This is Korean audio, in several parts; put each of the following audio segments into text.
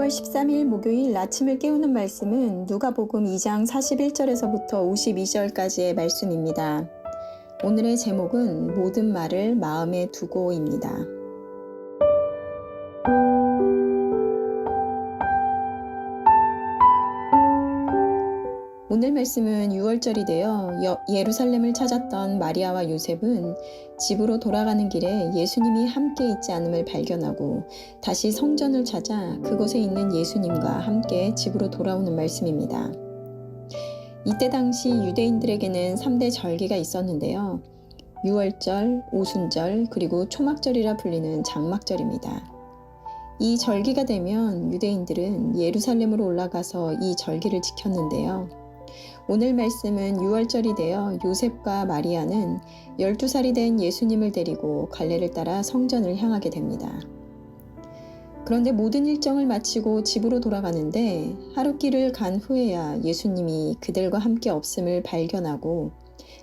2월 13일 목요일 아침을 깨우는 말씀은 누가복음 2장 41절에서부터 52절까지의 말씀입니다. 오늘의 제목은 모든 말을 마음에 두고입니다. 오늘 말씀은 6월절이 되어 예루살렘을 찾았던 마리아와 요셉은 집으로 돌아가는 길에 예수님이 함께 있지 않음을 발견하고 다시 성전을 찾아 그곳에 있는 예수님과 함께 집으로 돌아오는 말씀입니다. 이때 당시 유대인들에게는 3대 절기가 있었는데요. 6월절, 오순절, 그리고 초막절이라 불리는 장막절입니다. 이 절기가 되면 유대인들은 예루살렘으로 올라가서 이 절기를 지켰는데요. 오늘 말씀은 6월절이 되어 요셉과 마리아는 12살이 된 예수님을 데리고 갈래를 따라 성전을 향하게 됩니다. 그런데 모든 일정을 마치고 집으로 돌아가는데 하룻길을 간 후에야 예수님이 그들과 함께 없음을 발견하고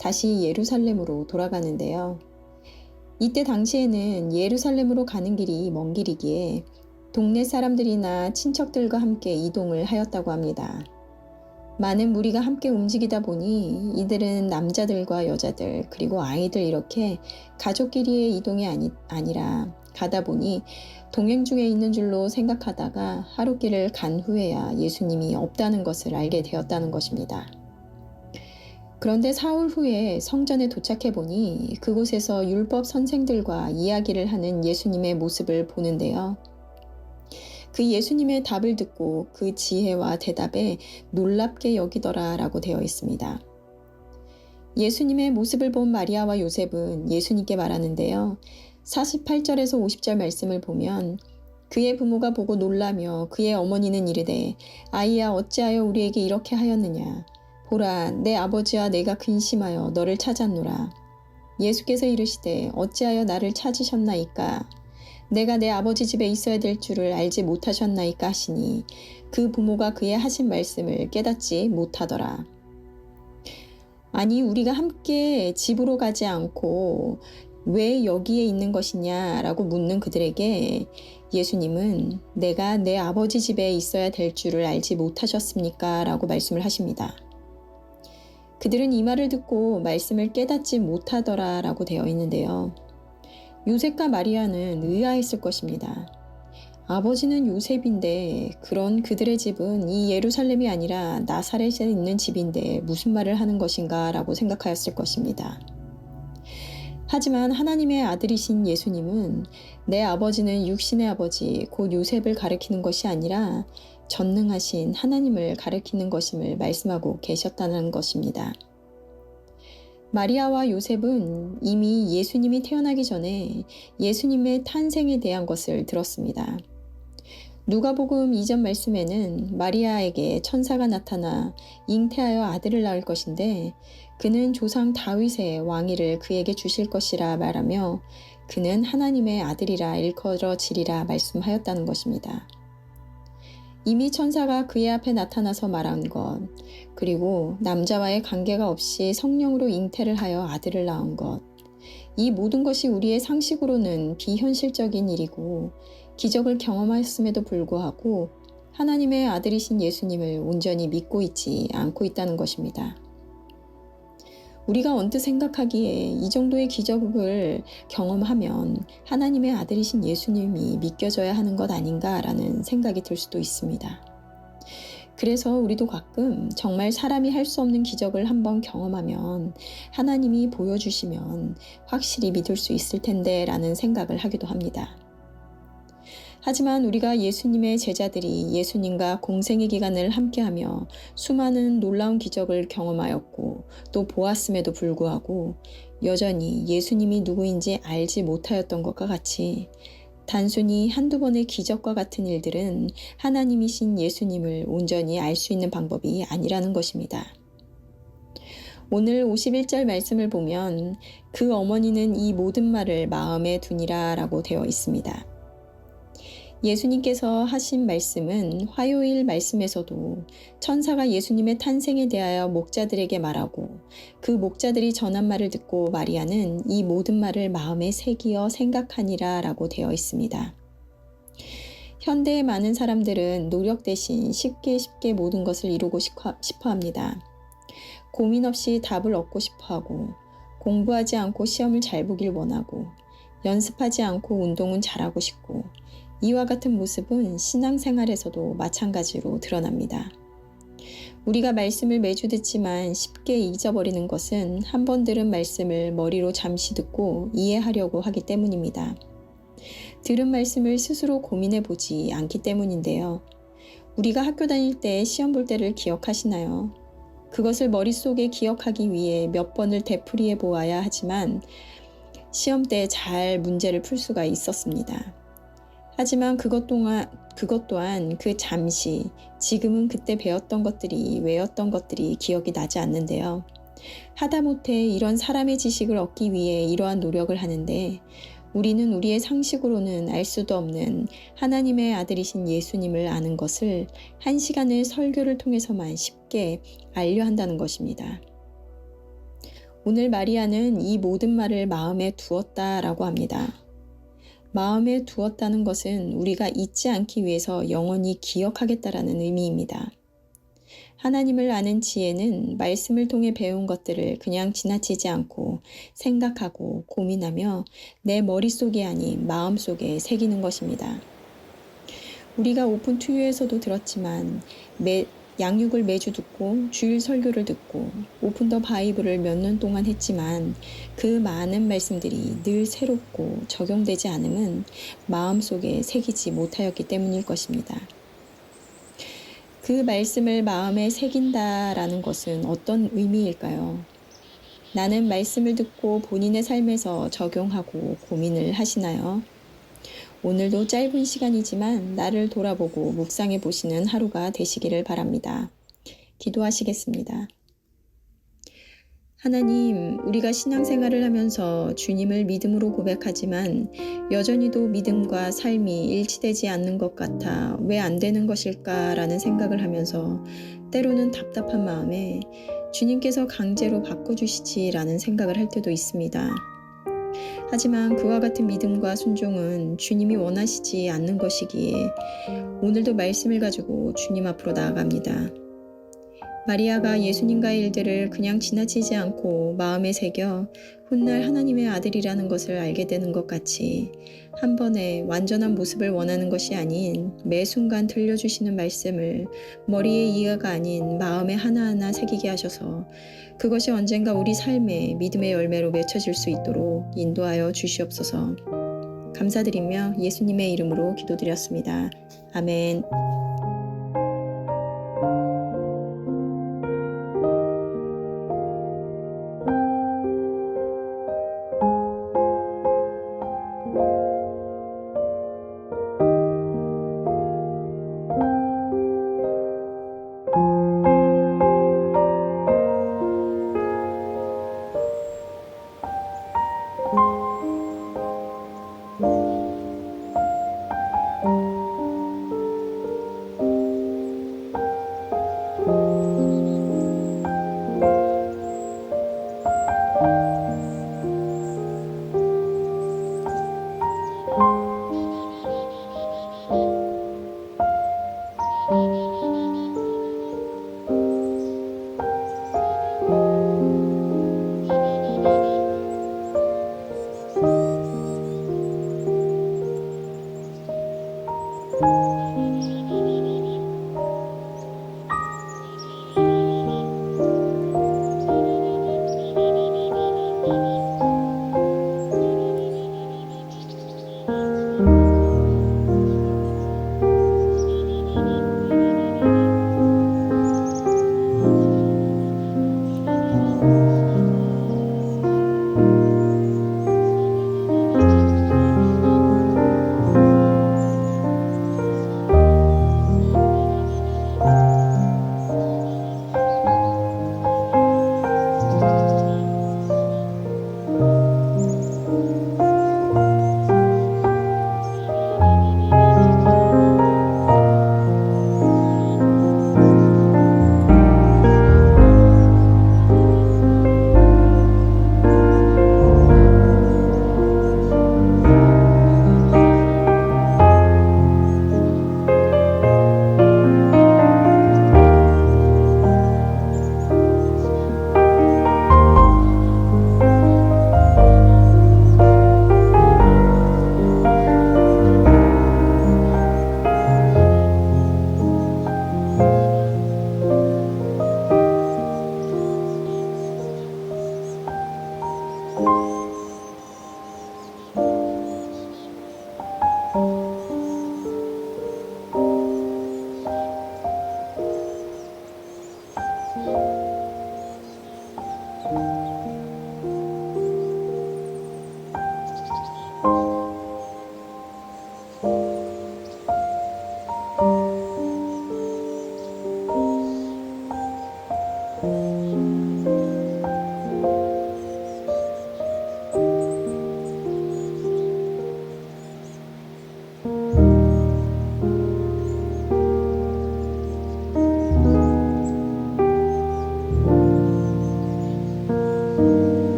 다시 예루살렘으로 돌아가는데요. 이때 당시에는 예루살렘으로 가는 길이 먼 길이기에 동네 사람들이나 친척들과 함께 이동을 하였다고 합니다. 많은 무리가 함께 움직이다 보니 이들은 남자들과 여자들 그리고 아이들 이렇게 가족끼리의 이동이 아니라 가다 보니 동행 중에 있는 줄로 생각하다가 하룻길을 간 후에야 예수님이 없다는 것을 알게 되었다는 것입니다. 그런데 사흘 후에 성전에 도착해 보니 그곳에서 율법 선생들과 이야기를 하는 예수님의 모습을 보는데요. 그 예수님의 답을 듣고 그 지혜와 대답에 놀랍게 여기더라 라고 되어 있습니다. 예수님의 모습을 본 마리아와 요셉은 예수님께 말하는데요. 48절에서 50절 말씀을 보면 그의 부모가 보고 놀라며 그의 어머니는 이르되 아이야 어찌하여 우리에게 이렇게 하였느냐. 보라 내 아버지와 내가 근심하여 너를 찾았노라. 예수께서 이르시되 어찌하여 나를 찾으셨나이까. 내가 내 아버지 집에 있어야 될 줄을 알지 못하셨나이까 하시니 그 부모가 그의 하신 말씀을 깨닫지 못하더라. 아니 우리가 함께 집으로 가지 않고 왜 여기에 있는 것이냐라고 묻는 그들에게 예수님은 내가 내 아버지 집에 있어야 될 줄을 알지 못하셨습니까? 라고 말씀을 하십니다. 그들은 이 말을 듣고 말씀을 깨닫지 못하더라 라고 되어 있는데요. 요셉과 마리아는 의아했을 것입니다. 아버지는 요셉인데 그런 그들의 집은 이 예루살렘이 아니라 나사렛에 있는 집인데 무슨 말을 하는 것인가 라고 생각하였을 것입니다. 하지만 하나님의 아들이신 예수님은 내 아버지는 육신의 아버지 곧 요셉을 가리키는 것이 아니라 전능하신 하나님을 가리키는 것임을 말씀하고 계셨다는 것입니다. 마리아와 요셉은 이미 예수님이 태어나기 전에 예수님의 탄생에 대한 것을 들었습니다. 누가복음 2장 말씀에는 마리아에게 천사가 나타나 잉태하여 아들을 낳을 것인데 그는 조상 다윗의 왕위를 그에게 주실 것이라 말하며 그는 하나님의 아들이라 일컬어지리라 말씀하였다는 것입니다. 이미 천사가 그의 앞에 나타나서 말한 것, 그리고 남자와의 관계가 없이 성령으로 잉태를 하여 아들을 낳은 것, 이 모든 것이 우리의 상식으로는 비현실적인 일이고 기적을 경험하였음에도 불구하고 하나님의 아들이신 예수님을 온전히 믿고 있지 않고 있다는 것입니다. 우리가 언뜻 생각하기에 이 정도의 기적을 경험하면 하나님의 아들이신 예수님이 믿겨져야 하는 것 아닌가라는 생각이 들 수도 있습니다. 그래서 우리도 가끔 정말 사람이 할 수 없는 기적을 한번 경험하면 하나님이 보여주시면 확실히 믿을 수 있을 텐데 라는 생각을 하기도 합니다. 하지만 우리가 예수님의 제자들이 예수님과 공생의 기간을 함께하며 수많은 놀라운 기적을 경험하였고 또 보았음에도 불구하고 여전히 예수님이 누구인지 알지 못하였던 것과 같이 단순히 한두 번의 기적과 같은 일들은 하나님이신 예수님을 온전히 알 수 있는 방법이 아니라는 것입니다. 오늘 51절 말씀을 보면 그 어머니는 이 모든 말을 마음에 두니라 라고 되어 있습니다. 예수님께서 하신 말씀은 화요일 말씀에서도 천사가 예수님의 탄생에 대하여 목자들에게 말하고 그 목자들이 전한 말을 듣고 마리아는 이 모든 말을 마음에 새기어 생각하니라 라고 되어 있습니다. 현대의 많은 사람들은 노력 대신 쉽게 모든 것을 이루고 싶어 합니다. 고민 없이 답을 얻고 싶어 하고, 공부하지 않고 시험을 잘 보길 원하고, 연습하지 않고 운동은 잘하고 싶고, 이와 같은 모습은 신앙생활에서도 마찬가지로 드러납니다. 우리가 말씀을 매주 듣지만 쉽게 잊어버리는 것은 한 번 들은 말씀을 머리로 잠시 듣고 이해하려고 하기 때문입니다. 들은 말씀을 스스로 고민해 보지 않기 때문인데요. 우리가 학교 다닐 때 시험 볼 때를 기억하시나요? 그것을 머릿속에 기억하기 위해 몇 번을 되풀이해 보아야 하지만 시험 때 잘 문제를 풀 수가 있었습니다. 하지만 그것 또한 그 잠시, 지금은 그때 배웠던 것들이, 외웠던 것들이 기억이 나지 않는데요. 하다못해 이런 사람의 지식을 얻기 위해 이러한 노력을 하는데 우리는 우리의 상식으로는 알 수도 없는 하나님의 아들이신 예수님을 아는 것을 한 시간의 설교를 통해서만 쉽게 알려 한다는 것입니다. 오늘 마리아는 이 모든 말을 마음에 두었다라고 합니다. 마음에 두었다는 것은 우리가 잊지 않기 위해서 영원히 기억하겠다라는 의미입니다. 하나님을 아는 지혜는 말씀을 통해 배운 것들을 그냥 지나치지 않고 생각하고 고민하며 내 머릿속이 아닌 마음속에 새기는 것입니다. 우리가 오픈 투유에서도 들었지만 양육을 매주 듣고 주일 설교를 듣고 오픈 더 바이블을 몇 년 동안 했지만 그 많은 말씀들이 늘 새롭고 적용되지 않음은 마음속에 새기지 못하였기 때문일 것입니다. 그 말씀을 마음에 새긴다라는 것은 어떤 의미일까요? 나는 말씀을 듣고 본인의 삶에서 적용하고 고민을 하시나요? 오늘도 짧은 시간이지만 나를 돌아보고 묵상해 보시는 하루가 되시기를 바랍니다. 기도하시겠습니다. 하나님, 우리가 신앙생활을 하면서 주님을 믿음으로 고백하지만 여전히도 믿음과 삶이 일치되지 않는 것 같아 왜 안 되는 것일까라는 생각을 하면서 때로는 답답한 마음에 주님께서 강제로 바꿔주시지라는 생각을 할 때도 있습니다. 하지만 그와 같은 믿음과 순종은 주님이 원하시지 않는 것이기에 오늘도 말씀을 가지고 주님 앞으로 나아갑니다. 마리아가 예수님과의 일들을 그냥 지나치지 않고 마음에 새겨 훗날 하나님의 아들이라는 것을 알게 되는 것 같이 한 번에 완전한 모습을 원하는 것이 아닌 매 순간 들려주시는 말씀을 머리에 이해가 아닌 마음에 하나하나 새기게 하셔서 그것이 언젠가 우리 삶의 믿음의 열매로 맺혀질 수 있도록 인도하여 주시옵소서. 감사드리며 예수님의 이름으로 기도드렸습니다. 아멘.